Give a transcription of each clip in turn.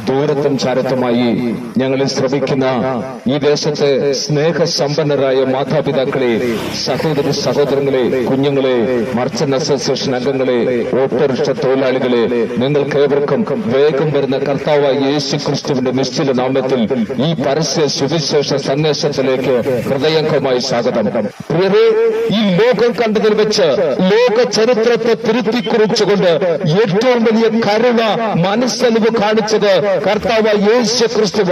ദൂരത്തും ചാരത്തുമായി ഞങ്ങളെ ശ്രമിക്കുന്ന ഈ ദേശത്തെ സ്നേഹസമ്പന്നരായ മാതാപിതാക്കളെ, സഹോദരി സഹോദരങ്ങളെ, കുഞ്ഞുങ്ങളെ, മർച്ചന്റ് അസോസിയേഷൻ അംഗങ്ങളെ, ഓട്ടോറിക്ഷ തൊഴിലാളികളെ, നിങ്ങൾക്കേവർക്കും വേഗം വരുന്ന കർത്താവായ യേശു ക്രിസ്തുവിന്റെ നിശ്ചല നാമത്തിൽ ഈ പരസ്യ സുവിശേഷ സന്ദേശത്തിലേക്ക് ഹൃദയംഗമായി സ്വാഗതം. പ്രിയരേ, ഈ ലോകം കണ്ടതിൽ വെച്ച് ലോക ചരിത്രത്തെ തിരുത്തിക്കുറിച്ചുകൊണ്ട് ഏറ്റവും വലിയ കരുണ, മനസ്സലിവ് കാണിച്ചത് കർത്താവായ യേശു ക്രിസ്തുവ.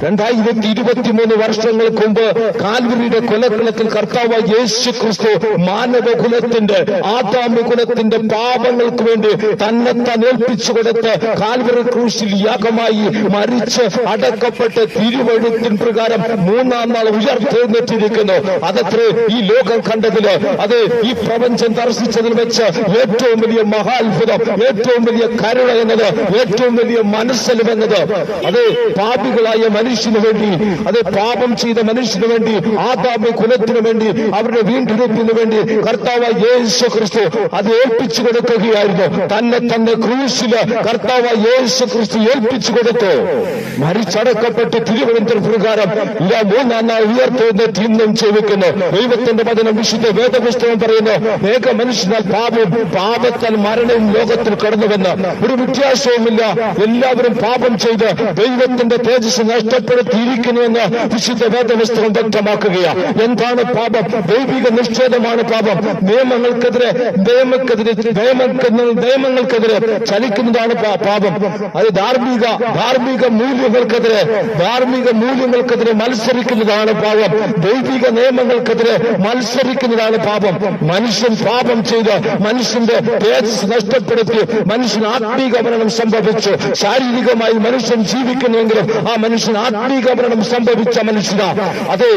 2023 വർഷങ്ങൾക്ക് മുമ്പ് കാൽവരിയുടെ കൊലക്കളത്തിൽ കർത്താവായ യേശു ക്രിസ്തു മാനവകുലത്തിന്റെ, ആദാമ്യകുലത്തിന്റെ പാപങ്ങൾക്ക് വേണ്ടി തന്നെത്താൻ ഏൽപ്പിച്ചു കൊടുത്ത് കാൽവരി ക്രൂശിൽ യാഗമായി മരിച്ച് അടക്കപ്പെട്ട് തിരുവെഴുത്തിൻ പ്രകാരം 3-ാം നാൾ ഉയർത്തെഴുന്നേറ്റിരിക്കുന്നു. അതത്രേ ഈ ലോകം കണ്ടതില്, അത് ഈ പ്രപഞ്ചം ദർശിച്ചതിൽ വെച്ച് ഏറ്റവും വലിയ മഹാത്ഭുതം, ഏറ്റവും വലിയ കരുണ എന്നത്, ഏറ്റവും വലിയ മനസ്സലിവെന്നത്. അത് പാപികളായ മനുഷ്യന് വേണ്ടി, അത് പാപം ചെയ്ത മനുഷ്യന് വേണ്ടി, ആദാമ്യ കുലത്തിനു വേണ്ടി, അവരുടെ വീണ്ടെടുപ്പിന് വേണ്ടി കർത്താവായ യേശു ക്രിസ്തു അത് ഏൽപ്പിച്ചു കൊടുക്കുകയായിരുന്നു. തന്നെ ക്രൂശില് കർത്താവായ യേശു ക്രിസ്തു ഏൽപ്പിച്ചു കൊടുത്തു. മരിച്ചടക്കപ്പെട്ട് തിരുവനന്തപുരം പ്രകാരം 3-ാം നാൾ ഉയർത്തെഴുന്നേറ്റ് ഇന്നും ജീവിക്കുന്നു. ദൈവത്തിന്റെ വചനം, വിശുദ്ധ വേദപുസ്തകം പറയുന്നു, ഏക മനുഷ്യനാൽ പാപത്താൽ മരണവും ലോകത്തിൽ കടന്നുവെന്ന്. ഒരു വ്യത്യാസവുമില്ല, എല്ലാവരും പാപം ചെയ്ത് ദൈവത്തിന്റെ തേജസ് നഷ്ടപ്പെടുത്തിയിരിക്കുന്നുവെന്ന് വിശുദ്ധ വേദപുസ്തകം വ്യക്തമാക്കുകയാണ്. എന്താണ് പാപം? ദൈവിക നിഷേധമാണ് പാപം. നിയമങ്ങൾക്കെതിരെ ചലിക്കുന്നതാണ് പാപം. അത് ധാർമ്മിക മൂല്യങ്ങൾക്കെതിരെ മത്സരിക്കുന്നതാണ് പാപം. ദൈവിക നിയമങ്ങൾക്കെതിരെ മത്സരിക്കുന്നതാണ് പാപം. മനുഷ്യൻ പാപം ചെയ്ത് മനുഷ്യന്റെ തേജസ് നഷ്ടപ്പെടുത്തി മനുഷ്യൻ ആത്മീക മരണം സംഭവിച്ചു. ശാരീരികമായി മനുഷ്യൻ ജീവിക്കുന്നുവെങ്കിലും ആ മനുഷ്യൻ ആത്മീക മരണം സംഭവിച്ച മനുഷ്യനാണ്. അത്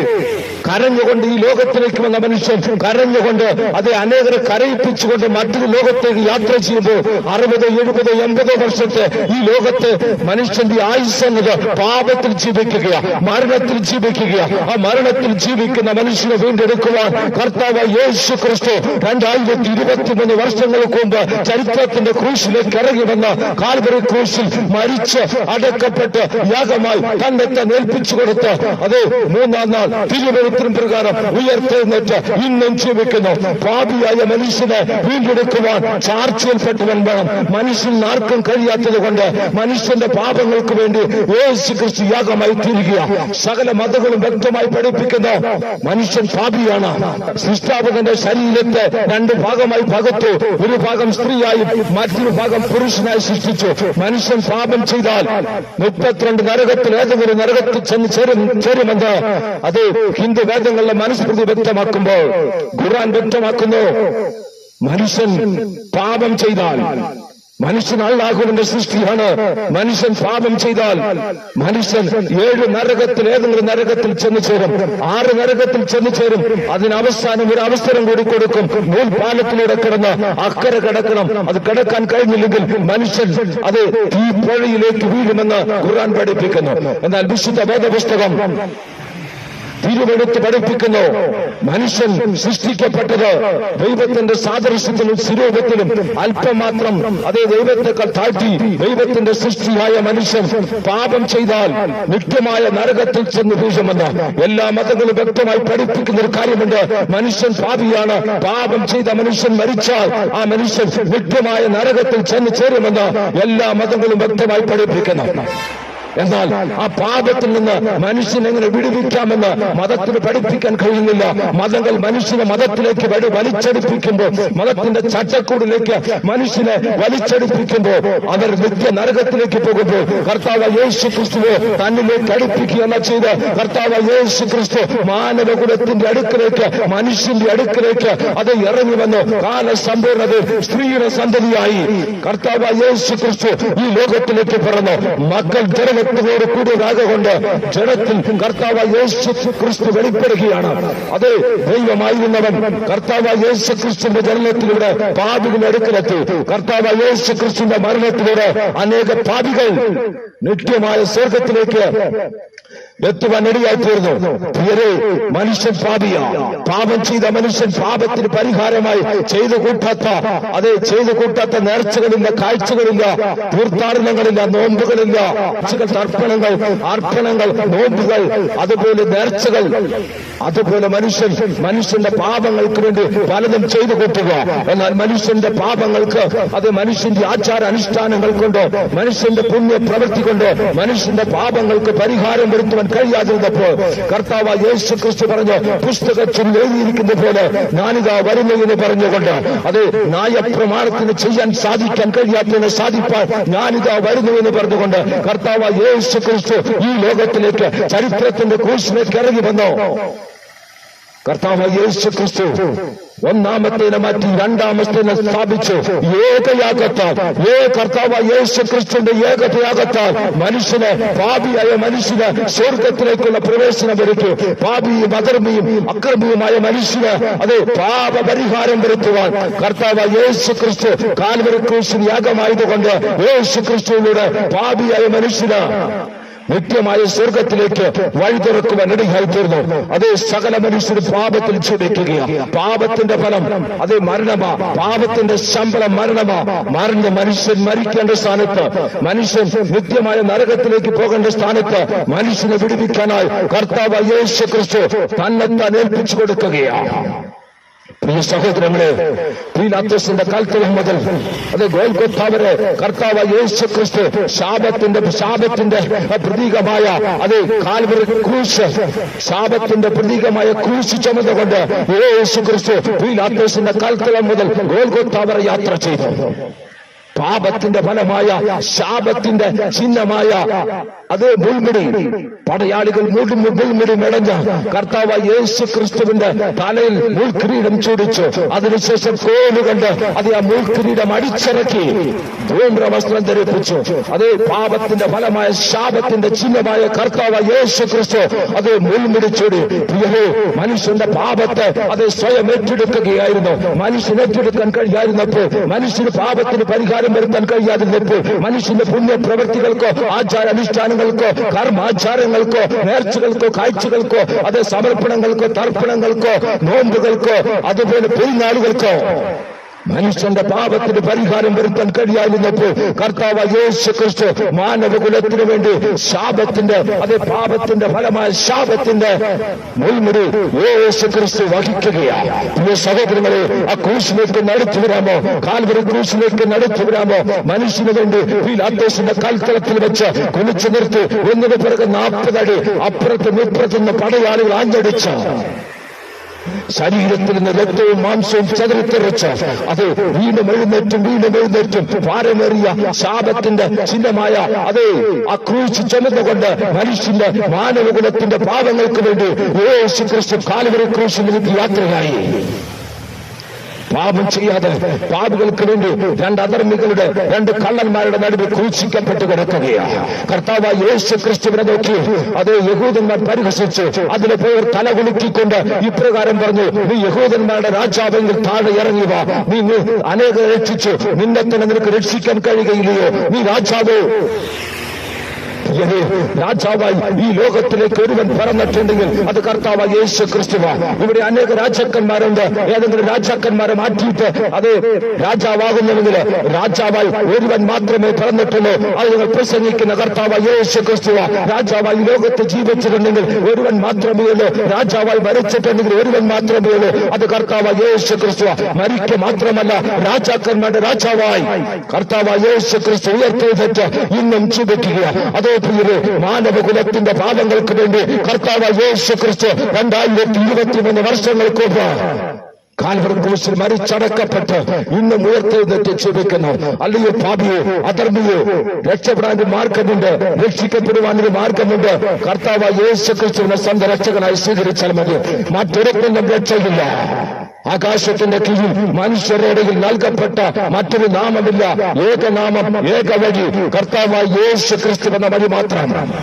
കരഞ്ഞുകൊണ്ട് ഈ ലോകത്തിലേക്ക് വന്ന മനുഷ്യൻ കരഞ്ഞുകൊണ്ട്, അത് അനേകരെ കരയിപ്പിച്ചുകൊണ്ട് മറ്റൊരു ലോകത്തേക്ക് യാത്ര ചെയ്യുമ്പോൾ 60, 70, 80 വർഷത്തെ ഈ ലോകത്ത് മനുഷ്യന്റെ ആയുസ് എന്നത് പാപത്തിൽ ജീവിക്കുകയാണ്, മരണത്തിൽ ജീവിക്കുകയാണ്. ആ മരണത്തിൽ ജീവിക്കുന്ന മനുഷ്യനെ വീണ്ടെടുക്കുവാൻ കർത്താവായ യേശു ക്രിസ്തു 2023 വർഷങ്ങൾക്ക് മുമ്പ് ചരിത്രത്തിന്റെ ക്രൂശിലേക്ക് ഇറങ്ങി വന്ന കാൽവരി ക്രൂശിൽ മരിച്ച് അടക്കപ്പെട്ട് യാഗമായി തന്നെ ഏൽപ്പിച്ചു കൊടുത്ത് അത് 3-ാം നാൾ തിരുവെഴുത്തിൻ പ്രകാരം ഉയർത്തെഴുന്നേറ്റ് ഇന്നും ജീവിക്കുന്നു. പാപിയായ മനുഷ്യനെ വീണ്ടെടുക്കുവാൻ ചാർച്ചയിൽപ്പെട്ടവൻ വേണം. മനുഷ്യൻ ആർക്കും കഴിയാത്തത് കൊണ്ട് മനുഷ്യന്റെ പാപങ്ങൾക്ക് വേണ്ടി യേശു ക്രിസ്തു യാഗമായി തീരുകയാണ്. സകല മതങ്ങളും വ്യക്തമായി പഠിപ്പിക്കുന്നു, മനുഷ്യൻ പാപിയാണ്. സൃഷ്ടാപകന്റെ ശരീരത്തെ 2 ഭാഗമായി പകർത്തു. ഒരു ഭാഗം സ്ത്രീയായും മറ്റൊരു ഭാഗം പുരുഷനായി സൃഷ്ടിച്ചു. മനുഷ്യൻ പാപം ചെയ്താൽ 32 നരകത്തിൽ ഏതെങ്കിലും നരകത്തിൽ ചെന്ന് ചേരുമെന്ന് അത് ഹിന്ദു വേദങ്ങളിലെ മനുസ്മൃതി വ്യക്തമാക്കുമ്പോൾ ഖുർആൻ വ്യക്തമാക്കുന്നു, മനുഷ്യൻ പാപം ചെയ്താൽ, മനുഷ്യൻ അല്ലാഹുവിന്റെ സൃഷ്ടിയാണ്, മനുഷ്യൻ പാപം ചെയ്താൽ മനുഷ്യൻ 7 നരകത്തിൽ ഏതെങ്കിലും നരകത്തിൽ ചെന്നു ചേരും, 6 നരകത്തിൽ ചെന്നു ചേരും. അതിനവസാനം ഒരു അവസരം കൂടി കൊടുക്കും. നൂൽപാലത്തിലൂടെ കിടന്ന് അക്കരെ കിടക്കണം. അത് കിടക്കാൻ കഴിഞ്ഞില്ലെങ്കിൽ മനുഷ്യൻ അത് ഈ പുഴയിലേക്ക് വീഴുമെന്ന് ഖുർആൻ പഠിപ്പിക്കുന്നു. എന്നാൽ വിശുദ്ധ വേദപുസ്തകം തിരുവെടുത്ത് പഠിപ്പിക്കുന്നു, മനുഷ്യൻ സൃഷ്ടിക്കപ്പെട്ടത് ദൈവത്തിന്റെ സാദൃശ്യത്തിലും സ്വരൂപത്തിലും അല്പമാത്രം, അതേ ദൈവത്തെക്കാൾ താഴ്ത്തി ദൈവത്തിന്റെ സൃഷ്ടിയായ മനുഷ്യൻ പാപം ചെയ്താൽ നിത്യമായ നരകത്തിൽ ചെന്ന് വീഴുമെന്ന് എല്ലാ മതങ്ങളും വ്യക്തമായി പഠിപ്പിക്കുന്ന ഒരു കാര്യമുണ്ട്. മനുഷ്യൻ പാപിയാണ്. പാപം ചെയ്ത മനുഷ്യൻ മരിച്ചാൽ ആ മനുഷ്യൻ നിത്യമായ നരകത്തിൽ ചെന്ന് ചേരുമെന്ന് എല്ലാ മതങ്ങളും വ്യക്തമായി പഠിപ്പിക്കുന്നു. എന്നാൽ ആ പാപത്തിൽ നിന്ന് മനുഷ്യനെ എങ്ങനെ വിടുവിക്കാമെന്ന് മതത്തിന് പഠിപ്പിക്കാൻ കഴിയുന്നില്ല. മതങ്ങൾ മനുഷ്യനെ മതത്തിലേക്ക് വലിച്ചടിപ്പിക്കുമ്പോൾ, മതത്തിന്റെ ചട്ടക്കൂടിലേക്ക് മനുഷ്യനെ വലിച്ചടിപ്പിക്കുമ്പോൾ അവർ നിത്യ നരകത്തിലേക്ക് പോകുമ്പോൾ കർത്താവ് യേശു ക്രിസ്തുവെ തന്നിലേക്ക് അടുപ്പിക്കുകയെന്ന ചെയ്ത് കർത്താവ് യേശു ക്രിസ്തു മാനവകുലത്തിന്റെ അടുക്കിലേക്ക്, മനുഷ്യന്റെ അടുക്കിലേക്ക് അത് ഇറങ്ങി വന്നു. കാലസമ്പൂർണ്ണതയിൽ സ്ത്രീയുടെ സന്തതിയായി കർത്താവ് യേശു ക്രിസ്തു ഈ ലോകത്തിലേക്ക് പിറന്നു. മക്കൾ ജനന ദൈവത്വത്തോട് കൂടിയതാകൊണ്ട് ജഡത്തിൽ കർത്താവായ യേശു ക്രിസ്തു വെളിപ്പെടുകയാണ്. അതേ ദൈവമായിരുന്നവൻ കർത്താവായ യേശു ക്രിസ്തുവിന്റെ ജനനത്തിലൂടെ പാപികളുടെ അടുക്കലെത്തി. കർത്താവായ യേശു ക്രിസ്തുവിന്റെ മരണത്തിലൂടെ അനേക പാപികൾ നിത്യമായ സ്വർഗത്തിലേക്ക് എത്തുവാൻ ഇടയായിത്തീർന്നു. പ്രിയരെ, മനുഷ്യൻ പാപിയ. പാപം ചെയ്ത മനുഷ്യൻ പാപത്തിന് പരിഹാരമായി ചെയ്തു കൂട്ടാത്ത നേർച്ചകളില്ല, കാഴ്ചകളില്ല, തീർത്ഥാടനങ്ങളില്ല, നോമ്പുകളില്ല, തർപ്പണങ്ങൾ, അർപ്പണങ്ങൾ, നോമ്പുകൾ, അതുപോലെ നേർച്ചകൾ. അതുപോലെ മനുഷ്യന്റെ പാപങ്ങൾക്ക് വേണ്ടി പലതും ചെയ്തു കൂട്ടുക. എന്നാൽ മനുഷ്യന്റെ പാപങ്ങൾക്ക്, അത് മനുഷ്യന്റെ ആചാര അനുഷ്ഠാനങ്ങൾ കൊണ്ടോ മനുഷ്യന്റെ പുണ്യ പ്രവൃത്തി കൊണ്ടോ മനുഷ്യന്റെ പാപങ്ങൾക്ക് പരിഹാരം വരുത്തുവാൻ കഴിയാതിരുന്നപ്പോൾ കർത്താവായ യേശു ക്രിസ്തു പറഞ്ഞു, പുസ്തകത്തിൽ എഴുതിയിരിക്കുന്ന പോലെ ഞാനിതാ വരുന്നു എന്ന് പറഞ്ഞുകൊണ്ട്, അത് ന്യായപ്രമാണത്തിന് ചെയ്യാൻ സാധിക്കാൻ കഴിയാത്തതിനെ സാധിപ്പാൻ ഞാനിതാ വരുന്നു എന്ന് പറഞ്ഞുകൊണ്ട് കർത്താവായ യേശു ക്രിസ്തു ഈ ലോകത്തിലേക്ക്, ചരിത്രത്തിന്റെ ക്രൂശിലേക്ക് ഇറങ്ങി വന്നു. കർത്താവായ യേശു ക്രിസ്തു ഒന്നാമത്തേനെ മാറ്റി രണ്ടാമത്തേനെ സ്ഥാപിച്ചു. ഏകയാഗത്താൽ, കർത്താവായ യേശു ക്രിസ്തുവിന്റെ ഏകയാഗത്താൽ പാപിയായ മനുഷ്യന് സ്വർഗത്തിലേക്കുള്ള പ്രവേശനം ഒരുക്കി. പാപിയും അധർമ്മിയും അക്രമിയുമായ മനുഷ്യന് അത് പാപപരിഹാരം വരുത്തുവാൻ കർത്താവായ യേശു ക്രിസ്തു കാൽവരി ക്രൂശിൽ യാഗമായതുകൊണ്ട് യേശു ക്രിസ്തുവിലൂടെ പാപിയായ മനുഷ്യന് നിത്യമായ സ്വർഗത്തിലേക്ക് വഴി തുറക്കുവാൻ ഇടയായിത്തീർന്നു. അതേ സകല മനുഷ്യരും പാപത്തിൽ ചുമക്കുകയാണ്. പാപത്തിന്റെ ഫലം അതേ മരണമാ. പാപത്തിന്റെ ശമ്പളം മരണമാ. മനുഷ്യൻ മരിക്കേണ്ട സ്ഥാനത്ത്, മനുഷ്യൻ നിത്യമായ നരകത്തിലേക്ക് പോകേണ്ട സ്ഥാനത്ത് മനുഷ്യനെ വിടുവിക്കാനായി കർത്താവായ യേശു ക്രിസ്തു തന്നെത്താൻ ഏൽപ്പിച്ചു കൊടുക്കുകയാണ്. പ്രിയ സഹോദരങ്ങളെ, പീലാത്തോസിന്റെ കാലത്ത് മുതൽ അത് ഗോൽഗോഥ വരെ കർത്താവായ യേശു ക്രിസ്തു ശാപത്തിന്റെ പ്രതീകമായ അത് കാൽവരി ക്രൂശ്, ശാപത്തിന്റെ പ്രതീകമായ ക്രൂശ് ചുമന്നുകൊണ്ട് യേശു ക്രിസ്തു പീലാത്തോസിന്റെ കാലത്ത് മുതൽ ഗോൽഗോഥ വരെ യാത്ര ചെയ്തു. പാപത്തിന്റെ ഫലമായ ശാപത്തിന്റെ ചിഹ്നമായ അത് മുൾമുടി, പടയാളികൾ മുൾമുടി മെടഞ്ഞ കർത്താവായ യേശു ക്രിസ്തുവിന്റെ തലയിൽ മുൾക്കിരീടം ചൂടിച്ചു. അതിനുശേഷം കോലുകൊണ്ട് അത് ആ മുൾക്കിരീടം അടിച്ചിറക്കി ധൂമ്രവസ്ത്രം ധരിപ്പിച്ചു. അതേ പാപത്തിന്റെ ഫലമായ ശാപത്തിന്റെ ചിഹ്നമായ കർത്താവായ യേശു ക്രിസ്തു അത് മുൾമുടി ചൂടി. പ്രിയരേ, മനുഷ്യന്റെ പാപത്തെ അത് സ്വയം ഏറ്റെടുക്കുകയായിരുന്നു. മനുഷ്യൻ ഏറ്റെടുക്കാൻ കഴിയാതിരുന്നപ്പോൾ, മനുഷ്യന് പാപത്തിന് പരിഹാരം വരുത്താൻ കഴിയാതിരുന്നപ്പോൾ, മനുഷ്യന്റെ പുണ്യ പ്രവൃത്തികൾക്കോ ആചാര അനുഷ്ഠാനങ്ങൾക്കോ കർമാചാരങ്ങൾക്കോ നേർച്ചകൾക്കോ കാഴ്ചകൾക്കോ അത് സമർപ്പണങ്ങൾക്കോ തർപ്പണങ്ങൾക്കോ നോമ്പുകൾക്കോ അതുപോലെ പെരുന്നാളുകൾക്കോ മനുഷ്യന്റെ പാപത്തിന് പരിഹാരം വരുത്താൻ കഴിയാതിരുന്നപ്പോൾ കർത്താവായ യേശു ക്രിസ്തു മാനവകുലത്തിന് വേണ്ടി പാപത്തിന്റെ ഫലമായ ശാപത്തിന്റെ മുൾമുടി യേശു ക്രിസ്തു വഹിക്കുകയാണ്. പ്രിയ സഹോദരങ്ങളെ, ആ ക്രൂശിലേക്ക് നടത്തി വരാമോ? കാൽവരി ക്രൂശിലേക്ക് നടത്തി വരാമോ? മനുഷ്യന് വേണ്ടി പീലാത്തോസിന്റെ കൽത്തളത്തിൽ വെച്ച് കുനിച്ചു നിർത്തി ഒന്നിന് പിറകെ 40 അടി അപ്പുറത്തും ഇപ്പുറത്തുനിന്ന് പടയാളികൾ ആഞ്ഞടിച്ച ശരീരത്തിൽ നിന്ന് രക്തവും മാംസവും ചതറിത്തെറിച്ച് അത് വീണ്ടും എഴുന്നേറ്റും ഭാരമേറിയ ശാപത്തിന്റെ ചിഹ്നമായ അതേ ആ ക്രൂശ് ചുമന്നുകൊണ്ട് മനുഷ്യന്റെ മാനവകുലത്തിന്റെ പാപങ്ങൾക്ക് വേണ്ടി യേശു ക്രിസ്തു കാൽവരി ക്രൂശിലേക്ക് യാത്രയായി. പാപം ചെയ്യാതെ പാപികൾക്ക് വേണ്ടി 2 അധർമ്മികളുടെ 2 കള്ളന്മാരുടെ നടുവിൽ ക്രൂശിക്കപ്പെട്ട് കിടക്കുകയാണ്. കർത്താവായ യേശു ക്രിസ്തുവിനെ നോക്കി അതേ യഹൂദന്മാർ പരിഹസിച്ചു. അതിലെ പേർ തലകുലുക്കിക്കൊണ്ട് ഇപ്രകാരം പറഞ്ഞു, നീ യഹൂദന്മാരുടെ രാജാവെങ്കിൽ താഴെ ഇറങ്ങി വാ. നീ അനേക രക്ഷിച്ചു, നിന്നെ തന്നെ നിനക്ക് രക്ഷിക്കാൻ കഴിയുകയില്ലയോ? നീ രാജാവോ? രാജാവായി ഈ ലോകത്തിലേക്ക് ഒരുവൻ പറഞ്ഞിട്ടുണ്ടെങ്കിൽ അത് കർത്താവായ യേശു ക്രിസ്തുവാ. ഇവിടെ അനേക രാജാക്കന്മാരുണ്ട്. ഏതെങ്കിലും രാജാക്കന്മാരെ മാറ്റിയിട്ട് അത് രാജാവാകുന്നുവെങ്കിൽ രാജാവായി ഒരുവൻ മാത്രമേ പറഞ്ഞിട്ടുള്ളൂ. അത് നിങ്ങൾ പ്രസംഗിക്കുന്ന കർത്താവായ യേശു ക്രിസ്തുവാ. രാജാവായി ഈ ലോകത്ത് ജീവിച്ചിട്ടുണ്ടെങ്കിൽ ഒരുവൻ മാത്രമേ ഉള്ളൂ. രാജാവായി മരിച്ചിട്ടുണ്ടെങ്കിൽ ഒരുവൻ മാത്രമേ ഉള്ളൂ. അത് കർത്താവായ യേശു ക്രിസ്തുവാ. മരിക്കുക മാത്രമല്ല, രാജാക്കന്മാരുടെ രാജാവായി കർത്താവായ യേശു ക്രിസ്തു ഉയർത്തെഴുന്നേറ്റ് ഇന്നും ജീവിക്കുക. അതേ പ്രിയരെ, മാനവകുലത്തിന്റെ പാപങ്ങൾക്ക് വേണ്ടി കർത്താവായ യേശു ക്രിസ്തു 2023 വർഷങ്ങൾക്ക് മുമ്പ് കാൽവരി ക്രൂശിൽ മരിച്ചടക്കപ്പെട്ട് ഇന്നും ഉയർത്തെഴുന്നേറ്റ് ജീവിക്കുന്നു. അല്ലെങ്കിൽ പാപിയോ അധർമ്മിയോ രക്ഷപ്പെടാൻ മാർഗമുണ്ട്, രക്ഷിക്കപ്പെടുവാനൊരു മാർഗമുണ്ട്. കർത്താവായ യേശു ക്രിസ്തുവിനെ സ്വന്തം രക്ഷകനായി സ്വീകരിച്ചാൽ മതി. മറ്റൊരുക്കൊന്നും രക്ഷയില്ല. ആകാശത്തിന്റെ കീഴിൽ മനുഷ്യരുടെ ഇടയിൽ നൽകപ്പെട്ട മറ്റൊരു നാമമില്ല, ഏകനാമം, ഏക വഴി, കർത്താവായ യേശു ക്രിസ്തു എന്ന വഴി മാത്രമാണ്.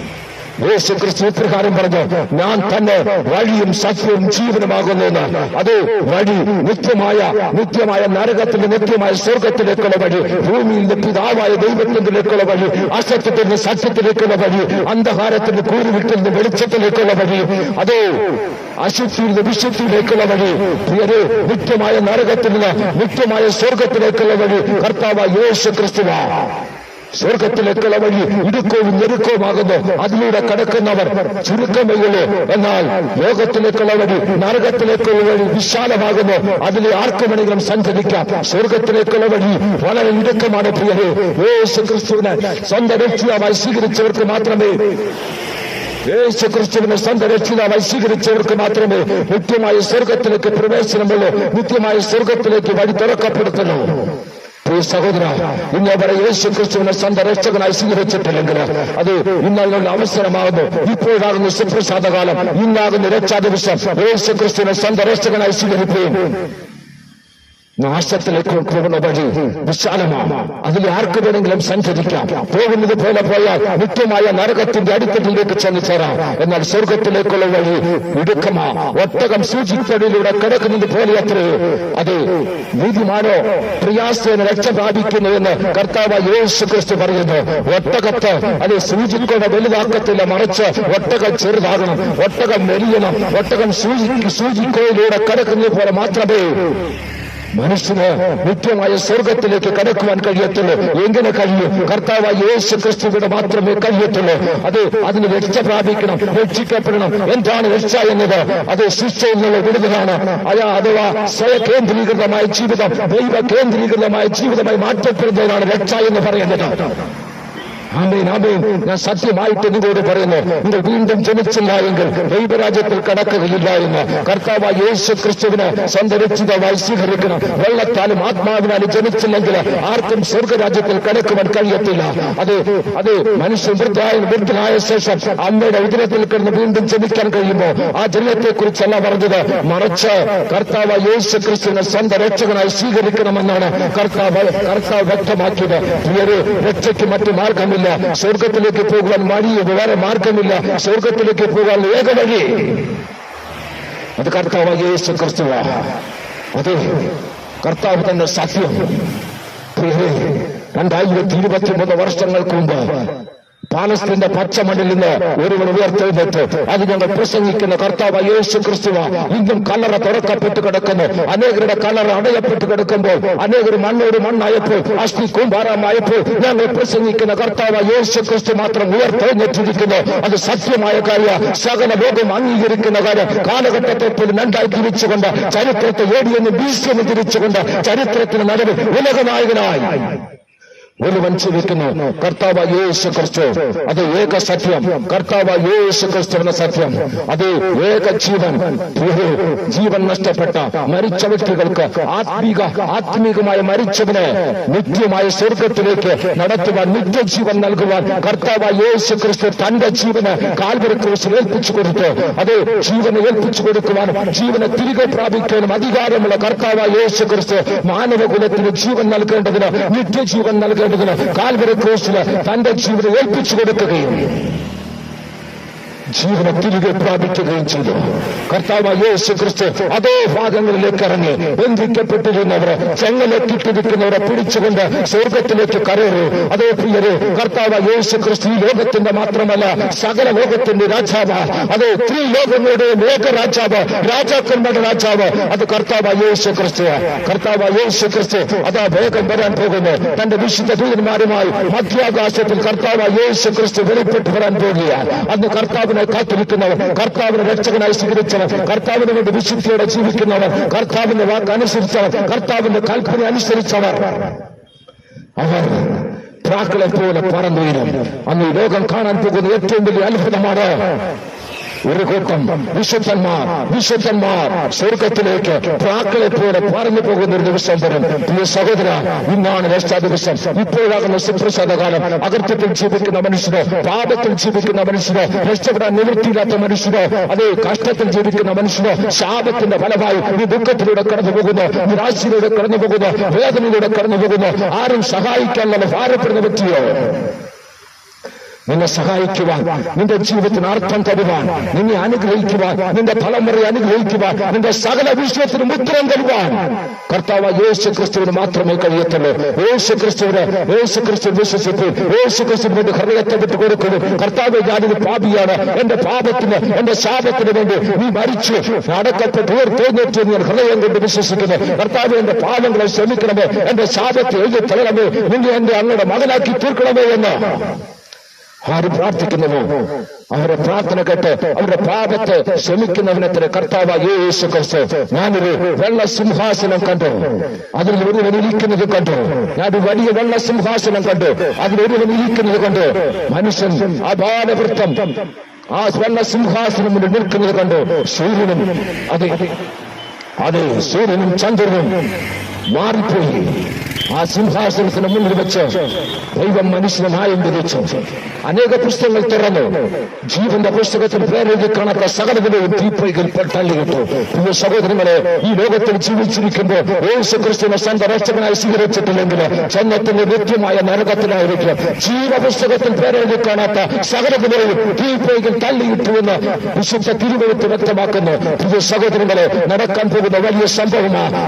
യേശു ക്രിസ്തു ഇപ്രകാരം പറഞ്ഞു, ഞാൻ തന്നെ വഴിയും സത്യവും ജീവനുമാകുന്നു എന്ന്. അത് വഴി നിത്യമായ നരകത്തിന്റെ നിത്യമായ സ്വർഗത്തിലേക്കുള്ള വഴി, ഭൂമിയിൽ നിന്ന് പിതാവായ ദൈവത്തിലേക്കുള്ള വഴി, അസത്യത്തിൽ നിന്ന് സത്യത്തിലേക്കുള്ള വഴി, അന്ധകാരത്തിന്റെ കൂരുവിട്ടിൽ നിന്ന് വെളിച്ചത്തിലേക്കുള്ള വഴി, അത് അശുദ്ധിയിൽ നിന്ന് വിശുദ്ധിയിലേക്കുള്ള വഴി, പ്രിയരെ നിത്യമായ നരകത്തിൽ നിന്ന് നിത്യമായ സ്വർഗത്തിലേക്കുള്ള വഴി കർത്താവായ യേശു ക്രിസ്തുവാ. സ്വർഗത്തിലേക്കുള്ള വഴി ഇടുക്കവും ഞെരുക്കവുമാകുന്നു, അതിലൂടെ കടക്കുന്നവർ ചുരുക്കമേയുള്ളൂ. എന്നാൽ ലോകത്തിലേക്കുള്ള വഴി, നരകത്തിലേക്കുള്ള വഴി വിശാലമാകുന്നു, അതിലെ ആർക്കുമണെങ്കിലും സഞ്ചരിക്കാം. സ്വർഗത്തിലേക്കുള്ള വഴി വളരെ ഇടുക്കമാണ് പ്രിയരെ. യേശു ക്രിസ്തുവിനെ സ്വന്തം രക്ഷിതാവായി സ്വീകരിച്ചവർക്ക് മാത്രമേ നിത്യമായ സ്വർഗത്തിലേക്ക് പ്രവേശനമുള്ളൂ, നിത്യമായ സ്വർഗത്തിലേക്ക് വഴി തുറക്കപ്പെടുത്തുന്നു. സഹോദര, ഇന്നവരെ യേശു ക്രിസ്തുവിനെ സ്വന്തം രക്ഷകനായി സ്വീകരിച്ചിട്ടില്ലെങ്കിൽ അത് ഇന്നതിനുള്ള അവസരമാകുന്നു. ഇപ്പോഴാകുന്നു സുപ്രസാദകാലം, ഇന്നാകുന്നു രക്ഷാ ദിവസം. യേശു ക്രിസ്തുവിനെ സ്വന്തം രക്ഷകനായി സ്വീകരിക്കുകയും നാശത്തിലേക്ക് പോകുന്ന വഴി വിശാലമാണ്, അതിൽ ആർക്ക് വേണമെങ്കിലും സഞ്ചരിക്കാം. പോകുന്നത് പോലെ പോയാൽ നിത്യമായ നരകത്തിന്റെ അടിത്തട്ടിലേക്ക് ചെന്ന് ചേരാം. എന്നാൽ സ്വർഗത്തിലേക്കുള്ള വഴി ഇടുക്കമാ. ഒട്ടകം സൂചിപ്പടിയിലൂടെ കിടക്കുന്നത് പോലെ അത്രേ അത് നീതിമാനോ പ്രയാസേന രക്ഷ പ്രാപിക്കുന്നു എന്ന് കർത്താവ് യേശു ക്രിസ്തു പറയുന്നു. ഒട്ടകത്ത് അത് സൂചിക്കൊട വലുതാക്കത്തില്ല, മറിച്ച് ഒട്ടകം ചെറുതാകണം, ഒട്ടകം മെലിയണം. ഒട്ടകം സൂചിക്കോയിലൂടെ കിടക്കുന്നത് പോലെ മാത്രമേ മനുഷ്യന് നിത്യമായ സ്വർഗത്തിലേക്ക് കടക്കുവാൻ കഴിയത്തുള്ളൂ. എങ്ങനെ കഴിയും? കർത്താവായ യേശു ക്രിസ്തുവിന്റെ മാത്രമേ കഴിയത്തുള്ളൂ. അതിന് രക്ഷ പ്രാപിക്കണം, രക്ഷിക്കപ്പെടണം. എന്താണ് രക്ഷ എന്നത്? അത് ശിക്ഷയിൽ നിന്നുള്ള വിടുതലാണ്. അഥവാ സ്വയകേന്ദ്രീകൃതമായ ജീവിതം ദൈവ കേന്ദ്രീകൃതമായ ജീവിതമായി മാറ്റപ്പെടുന്നതിനാണ് രക്ഷ എന്ന് പറയുന്നത്. ആമേൻ, ആമേൻ. ഞാൻ സത്യമായിട്ട് നിങ്ങളോട് പറയുന്നു, നിങ്ങൾ വീണ്ടും ജനിച്ചില്ല എങ്കിൽ ദൈവരാജ്യത്തിൽ കടക്കുകയില്ല എന്ന്. കർത്താവായ യേശു ക്രിസ്തുവിനെ സ്വന്തം രക്ഷിതാവായി സ്വീകരിക്കണം. വെള്ളത്താലും ആത്മാവിനാലും ജനിച്ചില്ലെങ്കിൽ ആർക്കും സ്വർഗരാജ്യത്തിൽ കടക്കുവാൻ കഴിയത്തില്ല. അത് മനുഷ്യൻ വൃദ്ധനായ ശേഷം അമ്മയുടെ ഉദരത്തിൽ കിടന്ന് വീണ്ടും ജനിക്കാൻ കഴിയുമ്പോൾ ആ ജനത്തെ കുറിച്ചല്ല പറഞ്ഞത്, മറിച്ച് കർത്താവായ യേശു ക്രിസ്തുവിനെ സ്വന്തം രക്ഷകനായി സ്വീകരിക്കണമെന്നാണ് കർത്താവ് വ്യക്തമാക്കിയത്. പ്രിയരെ, രക്ഷയ്ക്ക് മറ്റു മാർഗമില്ല. സ്വർഗത്തിലേക്ക് പോകുവാൻ വേറെ മാർഗമില്ല. സ്വർഗത്തിലേക്ക് പോകാൻ ഏക വഴി അത് കർത്താവായ യേശു ക്രിസ്തുവാണ്. അത് കർത്താവ് തന്നെ സത്യം. 2023 വർഷങ്ങൾക്ക് മുമ്പ് പാലസ്തീന്റെ പച്ചമണ്ണിൽ നിന്ന് ഒരുവൻ ഉയർത്തെഴുന്നേറ്റ് അത് ഞങ്ങൾ പ്രസംഗിക്കുന്ന കർത്താവായ യേശു ക്രിസ്തുവാ. ഇന്നും കല്ലറ തുറക്കപ്പെട്ട് കിടക്കുന്നു. അനേകരുടെ കല്ലറ അടയപ്പെട്ട് കിടക്കുമ്പോൾ, അനേകർ മണ്ണോട് മണ്ണായപ്പോൾ, അസ്ഥി കൂമ്പാരമായപ്പോൾ ഞങ്ങൾ പ്രസംഗിക്കുന്ന കർത്താവായ യേശു ക്രിസ്തു മാത്രം ഉയർത്തെഴുന്നേറ്റിരിക്കുന്നു. അത് സത്യമായ കാര്യം, സകല ലോകം അംഗീകരിക്കുന്ന കാര്യം. കാലഘട്ടത്തെ പോലും രണ്ടായി തിരിച്ചുകൊണ്ട്, ചരിത്രത്തെ ഏടിയെന്ന് ബിസിയെന്ന് തിരിച്ചുകൊണ്ട്, ചരിത്രത്തിന് നടുവിൽ ഉലകനായകനായി ഒരുവൻ ജീവിക്കുന്നു, കർത്താവായ യേശു ക്രിസ്തു. അത് ഏക സത്യം, കർത്താവായ യേശു ക്രിസ്തു എന്ന സത്യം. അത് ഏക ജീവൻ. ജീവൻ നഷ്ടപ്പെട്ട മരിച്ച വ്യക്തികൾക്ക് ആത്മീകമായ മരിച്ചവനെ നിത്യമായ സ്വർഗത്തിലേക്ക് നടത്തുവാൻ, നിത്യജീവൻ നൽകുവാൻ കർത്താവായ യേശു ക്രിസ്തു തന്റെ ജീവന് കാൽവരി ക്രൂശിൽ ഏൽപ്പിച്ചു കൊടുത്തു. അത് ജീവനെ ഏൽപ്പിച്ചു കൊടുക്കുവാനും ജീവനെ തിരികെ പ്രാപിക്കാനും അധികാരമുള്ള കർത്താവായ യേശു ക്രിസ്തു മാനവകുലത്തിന് ജീവൻ നൽകേണ്ടതിന്, നിത്യജീവൻ നൽകേണ്ടതിന് കാൽവരി ക്രൂശില് തന്റെ ജീവനെ ഏൽപ്പിച്ചു കൊടുക്കുകയും ജീവനെ തിരികെ പ്രാപിക്കുകയും ചെയ്തു. കർത്താവായ യേശു ക്രിസ്തു അതേ ഭാഗങ്ങളിലേക്ക് ഇറങ്ങി ബന്ധിക്കപ്പെട്ടിരുന്നവരെ, ചെങ്ങലക്കിട്ടിരിക്കുന്നവരെ പിടിച്ചുകൊണ്ട് സ്വർഗത്തിലേക്ക് കയറി. അതേ പ്രിയരെ, കർത്താവായ യേശു ക്രിസ്തു ഈ ലോകത്തിന്റെ മാത്രമല്ല സകല ലോകത്തിന്റെ രാജാവ്. അതേ ത്രിലോകങ്ങളുടെ ഏക രാജാവ്, രാജാക്കന്മാരുടെ രാജാവ്. അത് കർത്താവായ യേശു ക്രിസ്തു. കർത്താവായ യേശു ക്രിസ്തു അതാ വേഗം വരാൻ പോകുന്നു. തന്റെ വിശുദ്ധ ദൂതന്മാരുമായി മധ്യാകാശത്തിൽ കർത്താവായ യേശു ക്രിസ്തു വെളിപ്പെട്ട് വരാൻ പോകുകയാണ്. അന്ന് കർത്താവിനെ കാത്തിരിക്കുന്നവർ, കർത്താവിനെ രക്ഷകനായി സ്വീകരിച്ചവർ, കർത്താവിന് വേണ്ടി വിശുദ്ധിയോടെ ജീവിക്കുന്നവർ, കർത്താവിന്റെ വാക്ക് അനുസരിച്ചവർ, കർത്താവിന്റെ കൽപ്പന അനുസരിച്ചവർ, അവർ പ്രാക്കളെ പോലെ പറന്നുയരും. അന്ന് ഈ ലോകം കാണാൻ പോകുന്ന ഏറ്റവും വലിയ അത്ഭുതമാണ് ഒരു കൂട്ടം വിശുദ്ധന്മാർ സ്വർഗത്തിലേക്ക് പ്രാക്കളെ പോലെ പറഞ്ഞു പോകുന്ന ഒരു ദിവസം വരും. പ്രിയ സഹോദര, ഇന്നാണ് രക്ഷാ ദിവസം. ഇപ്പോഴാകുന്ന സുപ്രസാദ കാലം. അകൃത്യത്തിൽ ജീവിക്കുന്ന മനുഷ്യരോ, പാപത്തിൽ ജീവിക്കുന്ന മനുഷ്യരോ, രക്ഷപ്പെടാൻ നിവൃത്തിയില്ലാത്ത മനുഷ്യരോ, അതേ കഷ്ടത്തിൽ ജീവിക്കുന്ന മനുഷ്യരോ, ശാപത്തിന്റെ ഫലമായി ഈ ദുഃഖത്തിലൂടെ കടന്നു പോകുന്നു, നിരാശയിലൂടെ കടന്നു പോകുന്നു, വേദനയിലൂടെ കടന്നു പോകുന്നു, ആരും സഹായിക്കാനുള്ള ഭാരപ്പെടുന്ന വ്യക്തിയോ, നിന്നെ സഹായിക്കുവാൻ, നിന്റെ ജീവിതത്തിന് അർത്ഥം തരുവാൻ, നിന്നെ അനുഗ്രഹിക്കുവാൻ, നിന്റെ തലമുറയെ അനുഗ്രഹിക്കുവാൻ, നിന്റെ സകല വിഷയത്തിനും ഉത്തരം തരുവാൻ കർത്താവ് യേശു ക്രിസ്തുവിന് മാത്രമേ കഴിയത്തുള്ളൂ. യേശു ക്രിസ്തു വിശ്വസിച്ച് യേശു ക്രിസ്തുവിന്റെ ഹൃദയത്തെ വിട്ട് കൊടുക്കുന്നു. കർത്താവ്, ഞാനൊരു പാപിയാണ്, എന്റെ പാപത്തിന്, എന്റെ ശാപത്തിന് വേണ്ടി നീ മരിച്ചു, അടക്കപ്പെട്ട് ഉയർത്തെഴുന്നേറ്റ് ഞാൻ ഹൃദയം കൊണ്ട് വിശ്വസിക്കുന്നു. കർത്താവ്, എന്റെ പാപങ്ങളെ ക്ഷമിക്കണമേ, എന്റെ ശാപത്തെ എഴുതി തരണമേ, നിന്നെ എന്റെ അങ്ങയുടെ മകനാക്കി തീർക്കണമേ എന്ന് ആര് പ്രാർത്ഥിക്കുന്നുവോ അവരുടെ പ്രാർത്ഥന കേട്ട് അവരുടെ പാപത്തെ ക്ഷമിക്കുന്നവനത്തിന് കർത്താവ് യേശു ക്രിസ്തു, ഞാനൊരു വെള്ള സിംഹാസനം കണ്ടു, അതിലൊരുവൻ ഇരിക്കുന്നത് കണ്ടു, ഞാനൊരു വലിയ വെള്ള സിംഹാസനം കണ്ടു, അതിലൊരുവൻ ഇരിക്കുന്നത് കണ്ടു, മനുഷ്യൻ അപാലവൃത്തം ആ വെള്ള സിംഹാസനം മുന്നിൽ നിൽക്കുന്നത് കണ്ടു. സൂര്യനും അതെ സൂര്യനും ചന്ദ്രനും മാറിപ്പോയി. ആ സിംഹാസനത്തിന് മുന്നിൽ വെച്ച് ദൈവം മനുഷ്യനെ ന്യായം വിധിച്ചു. അനേക പുസ്തകങ്ങൾ തുറന്നു. ജീവന്റെ പുസ്തകത്തിൽ പേരെഴുതി കാണാത്ത സകലതിനെയും തീപ്പൊയ്കൾ തള്ളിയിട്ടു. പ്രിയ സഹോദരങ്ങളെ, ഈ ലോകത്തിൽ ജീവിച്ചിരിക്കുമ്പോൾ യേശു ക്രിസ്തുവിനെ സ്വന്തം രക്ഷകനായി സ്വീകരിച്ചിട്ടില്ലെങ്കിൽ ജന്മത്തിന്റെ നിത്യമായ നരകത്തിലായിരിക്കും. ജീവപുസ്തകത്തിൽ പേരെഴുതി കാണാത്ത സകലതിനെയും തീപ്പൊയ്കൾ തള്ളിയിട്ടുവെന്ന് വിശുദ്ധ തിരുവെഴുത്ത് വ്യക്തമാക്കുന്നു. പ്രിയ സഹോദരങ്ങളെ, നടക്കാൻ പോകുന്ന വലിയ സംഭവമാണ്.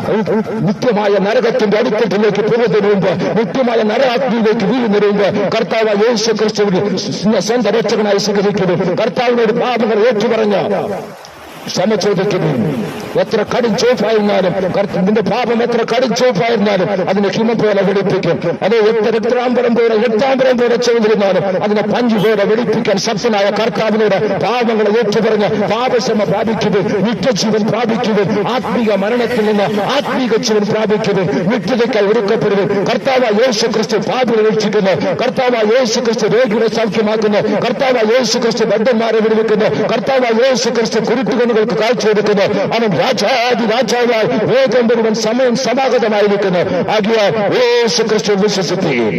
നിത്യമായ നരകത്തിന്റെ അടിത്തട്ടിലേക്ക് പോകുന്നതിന് മുമ്പ്, നിത്യമായ നരകാഗ്നിയിലേക്ക് വീഴുന്നതിന് മുമ്പ് കർത്താവ് യേശു ക്രിസ്തുവിന് സ്വന്തം രക്ഷകനായി സ്വീകരിക്കുന്നു. കർത്താവിനോട് പാപങ്ങൾ ഏറ്റുപറഞ്ഞ ക്ഷമ ചോദിക്കുന്നു. എത്ര കടും ചോപ്പായിരുന്നാലും, നിന്റെ പാപം എത്ര കടും ചോപ്പായിരുന്നാലും അതിനെ ഹിമ പോലെ വെടിപ്പിക്കും. അത് എത്ര രക്താംബരം പോലെ ചെയ്തിരുന്നാലും അതിനെ പഞ്ചു പോലെ വെടിപ്പിക്കാൻ ശക്തനായ കർത്താവിനോട് പാപങ്ങളെ ഏറ്റുപറഞ്ഞ് പാപക്ഷമ പ്രാപിക്കുകയും നിത്യജീവൻ പ്രാപിക്കുകയും ആത്മീക മരണത്തിൽ നിന്ന് ആത്മീക ജീവൻ പ്രാപിക്കുകയും നിത്യതയ്ക്കായി ഒരുക്കപ്പെടുകയും കർത്താവ് യേശു ക്രിസ്തു പാപികളെ രക്ഷിക്കുന്നു. കർത്താവ് യേശു ക്രിസ്തു രോഗികളെ സൗഖ്യമാക്കുന്നു. കർത്താവ് യേശു ക്രിസ്തു ബദ്ധന്മാരെ വിടുവിക്കുന്നു. കർത്താവ് യേശു ക്രിസ്തു കുരുട്ടുകൾക്ക് കാഴ്ചവെക്കുന്നു. അവൻ രാജാവായി വേഗം മുഴുവൻ സമയം സമാഗതമായിരിക്കുന്നു. ആകിയാൽ യേശു ക്രിസ്തു വിശ്വസിക്കുകയും